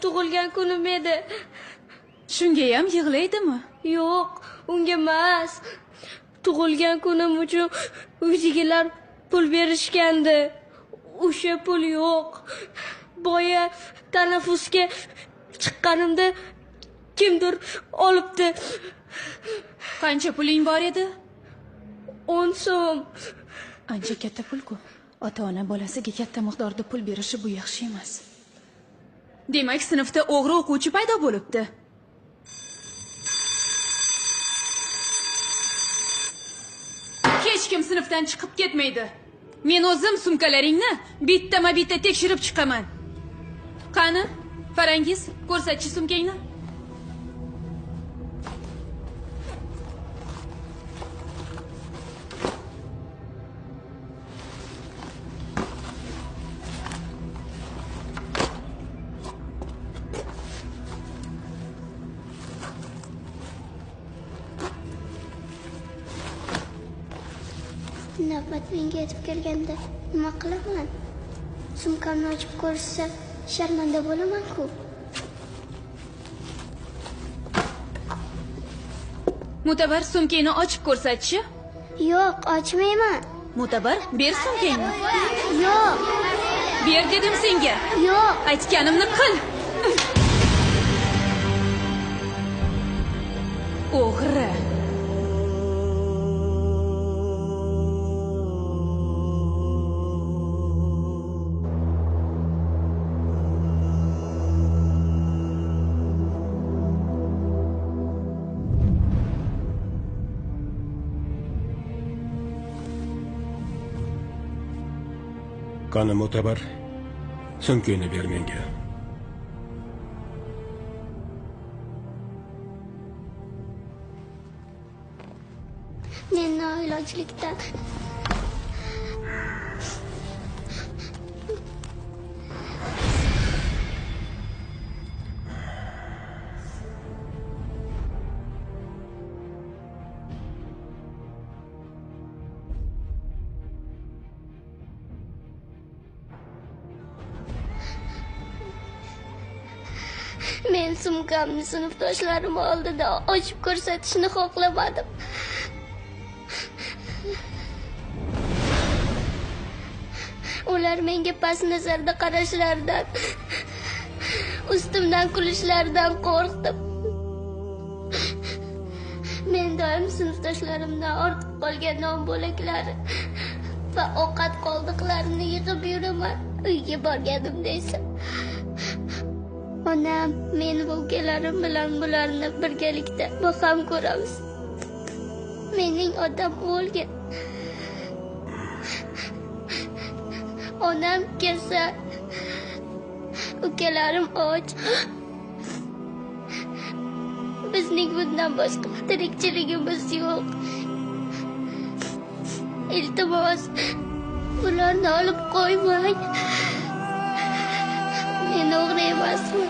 tug'ilgan kunim edi. Shunga ham yig'laydimi? Yo'q, unga emas. Tug'ilgan kunim uchun uydagilar pul berishgandi. O'sha pul yo'q. Boya tanaffusga chiqqanimda kimdir olibdi. Qancha puling bor edi? 10 so'm. Ancha katta pul-ku. Ota-ona bolasiga katta miqdorda pul berishi bu yaxshi emas. Demak, sinfda o'g'ri o'quvchi paydo bo'libdi. Hech kim sinfdan chiqib ketmaydi. Men o'zim sumkalaringni bittama-bitta tekshirib chiqaman. Qani, Farangiz, ko'rsatchi sumkangni. Navbat menga yetib kelganda nima qilaman? Sumkamni ochib ko'rsa sharmanda bo'laman-ku. Mutabar, sumkangni ochib ko'rsatchi. Yo'q, ochmayman. Mutabar, ber sumkangni. Yo'q. Ber dedim senga. Yo'q. Aytganimni qil. O'g'ri. Qani Mo'tabar, sumkangni ber menga. Men noilojlikdan men sumkamni sinfdoshlarim oldida ochib ko'rsatishni xohlamadim. Ular menga past nazarda qarashlaridan, ustimdan kulishlaridan qo'rqdim. Men doim sinfdoshlarimdan ortib qolgan non bo'laklari va ovqat qoldiqlarini yig'ib yuraman. Uyga borganimda esa onam, men va ukalarim bilan bularni birgalikda baham ko'ramiz. Mening otam o'lgan. Onam kasal. Ukalarim och. Bizning bundan boshqa tirikchiligimiz yo'q. Iltimos, bularni olib qo'ymang. Men o'g'ri emasman.